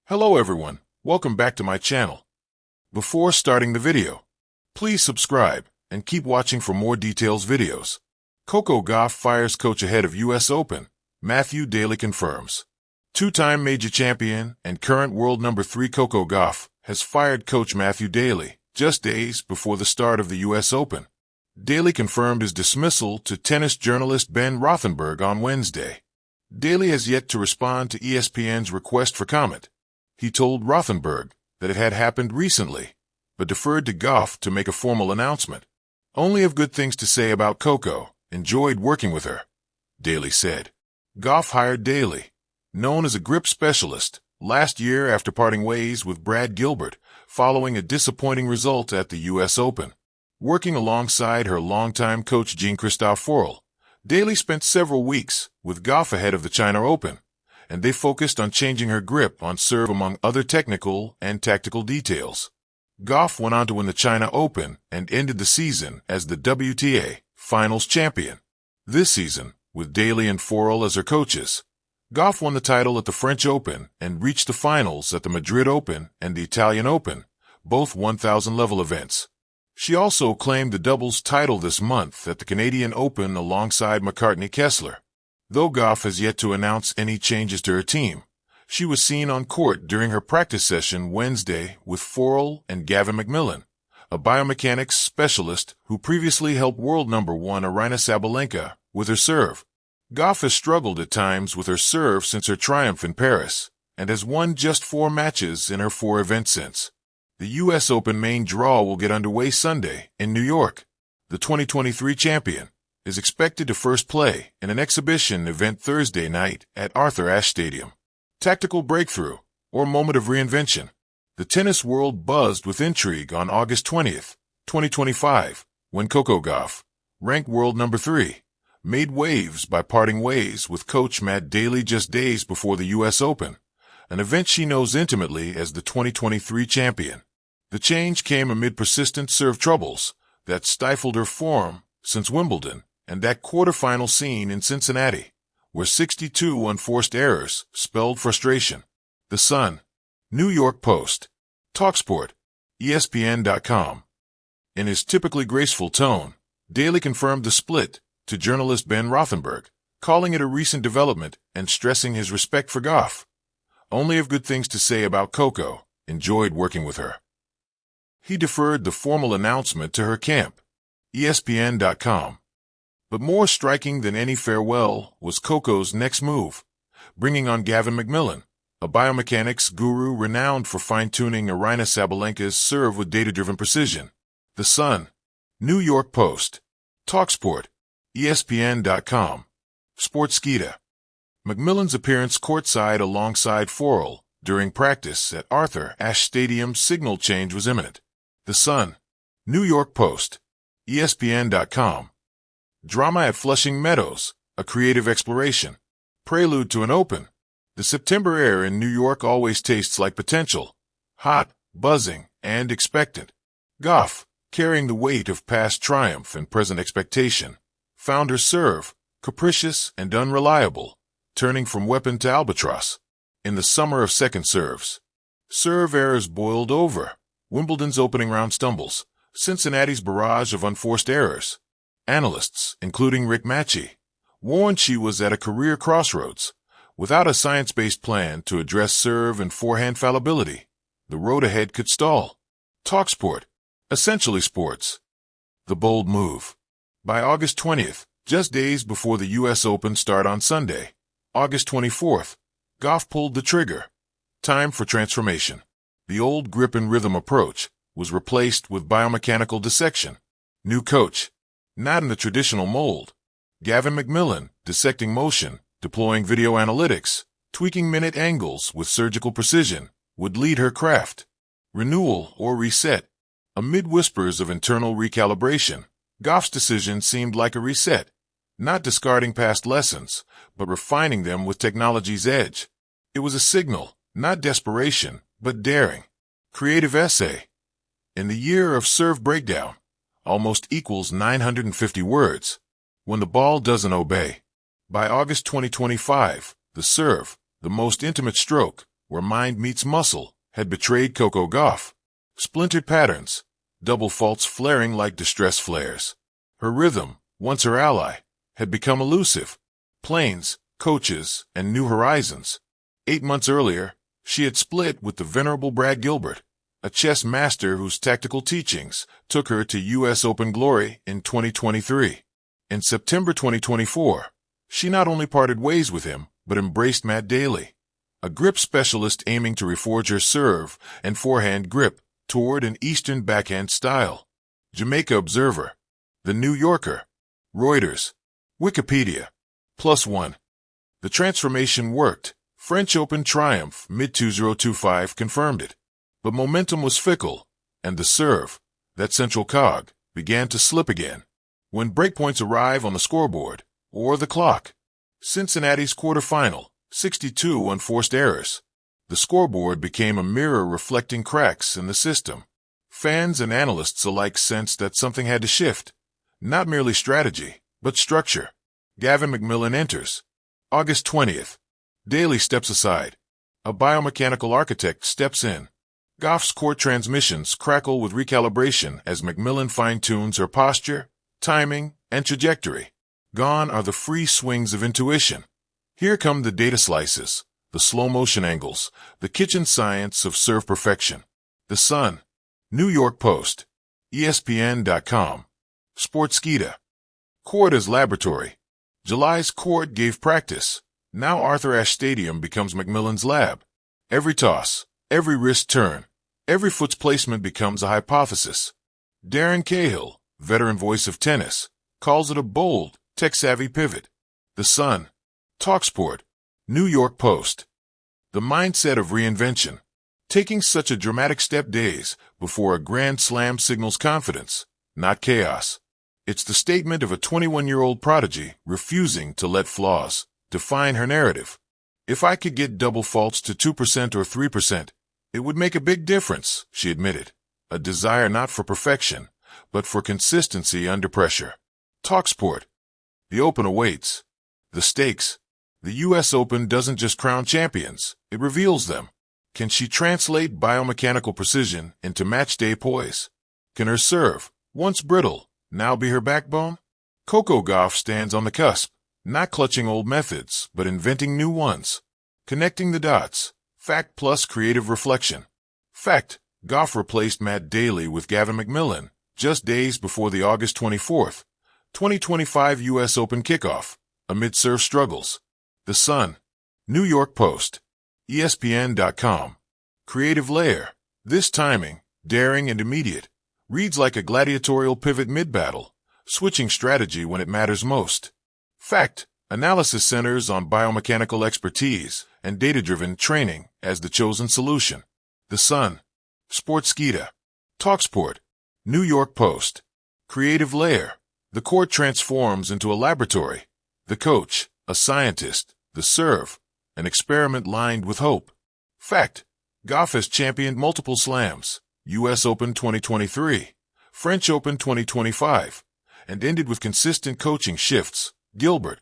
Hello everyone, welcome back to my channel. Before starting the video, please subscribe and keep watching for more details videos. Coco Gauff fires coach ahead of US Open, Matthew Daly confirms. Two-time major champion and current world number 3 Coco Gauff has fired coach Matthew Daly just days before the start of the US Open. Daly confirmed his dismissal to tennis journalist Ben Rothenberg on Wednesday. Daly has yet to respond to ESPN's request for comment. He told Rothenberg that it had happened recently, but deferred to Gauff to make a formal announcement. Only have good things to say about Coco. Enjoyed working with her, Daly said. Gauff hired Daly, known as a grip specialist, last year after parting ways with Brad Gilbert following a disappointing result at the US Open. Working alongside her longtime coach Jean-Christophe Forel, Daly spent several weeks with Gauff ahead of the China Open, and they focused on changing her grip on serve among other technical and tactical details. Gauff went on to win the China Open and ended the season as the WTA Finals champion. This season, with Daly and Forel as her coaches, Gauff won the title at the French Open and reached the finals at the Madrid Open and the Italian Open, both 1,000-level events. She also claimed the doubles title this month at the Canadian Open alongside McCartney Kessler. Though Gauff has yet to announce any changes to her team, she was seen on court during her practice session Wednesday with Forel and Gavin McMillan, a biomechanics specialist who previously helped world number 1 Aryna Sabalenka with her serve. Gauff has struggled at times with her serve since her triumph in Paris and has won just 4 matches in her 4 events since. The US Open main draw will get underway Sunday in New York. The 2023 champion is expected to first play in an exhibition event Thursday night at Arthur Ashe Stadium. Tactical breakthrough or moment of reinvention. The tennis world buzzed with intrigue on August 20th, 2025, when Coco Gauff, ranked world number 3, made waves by parting ways with coach Matt Daly just days before the US Open, an event she knows intimately as the 2023 champion. The change came amid persistent serve troubles that stifled her form since Wimbledon and that quarterfinal scene in Cincinnati, where 62 unforced errors spelled frustration. The Sun, New York Post, TalkSport, ESPN.com. In his typically graceful tone, Daly confirmed the split to journalist Ben Rothenberg, calling it a recent development and stressing his respect for Gauff. Only have good things to say about Coco. Enjoyed working with her. He deferred the formal announcement to her camp, ESPN.com. But more striking than any farewell was Coco's next move, bringing on Gavin McMillan, a biomechanics guru renowned for fine-tuning Aryna Sabalenka's serve with data-driven precision. The Sun, New York Post, TalkSport, ESPN.com, Sportskeeda. McMillan's appearance courtside alongside Forel during practice at Arthur Ashe Stadium's signal change was imminent. The Sun, New York Post, ESPN.com. Drama at Flushing Meadows, a creative exploration. Prelude to an Open. The September air in New York always tastes like potential. Hot, buzzing, and expectant. Gauff, carrying the weight of past triumph and present expectation, found her serve capricious and unreliable, turning from weapon to albatross. In the summer of second serves, serve errors boiled over. Wimbledon's opening round stumbles, Cincinnati's barrage of unforced errors. Analysts, including Rick Matchy, warned she was at a career crossroads. Without a science-based plan to address serve and forehand fallibility, the road ahead could stall. TalkSport, essentially sports. The bold move. By August 20th, just days before the US Open start on Sunday, August 24th, Gauff pulled the trigger. Time for transformation. The old grip and rhythm approach was replaced with biomechanical dissection. New coach, not in the traditional mold. Gavin McMillan, dissecting motion, deploying video analytics, tweaking minute angles with surgical precision, would lead her craft. Renewal or reset. Amid whispers of internal recalibration, Gauff's decision seemed like a reset, not discarding past lessons, but refining them with technology's edge. It was a signal, not desperation, but daring. Creative essay. In the year of serve breakdown, almost equals 950 words. When the ball doesn't obey. By August 2025, the serve, the most intimate stroke, where mind meets muscle, had betrayed Coco Gauff. Splintered patterns, double faults flaring like distress flares. Her rhythm, once her ally, had become elusive. Planes, coaches, and new horizons. 8 months earlier, she had split with the venerable Brad Gilbert, a chess master whose tactical teachings took her to U.S. Open glory in 2023. In September 2024, she not only parted ways with him, but embraced Matt Daley, a grip specialist aiming to reforge her serve and forehand grip toward an Eastern backhand style. Jamaica Observer, The New Yorker, Reuters, Wikipedia, +1. The transformation worked. French Open triumph mid-2025 confirmed it. But momentum was fickle, and the serve, that central cog, began to slip again. When breakpoints arrive on the scoreboard, or the clock. Cincinnati's quarterfinal, 62 unforced errors. The scoreboard became a mirror reflecting cracks in the system. Fans and analysts alike sensed that something had to shift. Not merely strategy, but structure. Gavin McMillan enters. August 20th. Daley steps aside. A biomechanical architect steps in. Gauff's court transmissions crackle with recalibration as McMillan fine-tunes her posture, timing, and trajectory. Gone are the free swings of intuition. Here come the data slices, the slow-motion angles, the kitchen science of serve perfection. The Sun, New York Post, ESPN.com, Sportskeeda. Court as laboratory. July's court gave practice. Now Arthur Ashe Stadium becomes McMillan's lab. Every toss, every wrist turn, every foot's placement becomes a hypothesis. Darren Cahill, veteran voice of tennis, calls it a bold, tech-savvy pivot. The Sun, TalkSport, New York Post. The mindset of reinvention. Taking such a dramatic step days before a grand slam signals confidence, not chaos. It's the statement of a 21-year-old prodigy refusing to let flaws define her narrative. If I could get double faults to 2% or 3%, it would make a big difference, she admitted. A desire not for perfection, but for consistency under pressure. TalkSport. The Open awaits. The stakes. The U.S. Open doesn't just crown champions, it reveals them. Can she translate biomechanical precision into matchday poise? Can her serve, once brittle, now be her backbone? Coco Gauff stands on the cusp, not clutching old methods, but inventing new ones. Connecting the dots. Fact plus creative reflection. Fact, Gauff replaced Matt Daley with Gavin McMillan just days before the August 24th, 2025 U.S. Open kickoff, amid serve struggles. The Sun, New York Post, ESPN.com. Creative layer. This timing, daring and immediate, reads like a gladiatorial pivot mid-battle, switching strategy when it matters most. Fact, analysis centers on biomechanical expertise and data-driven training as the chosen solution. The Sun, Sportskeeda, TalkSport, New York Post. Creative layer. The court transforms into a laboratory. The coach, a scientist. The serve, an experiment lined with hope. Fact, Gauff has championed multiple slams, U.S. Open 2023, French Open 2025, and ended with consistent coaching shifts. Gilbert,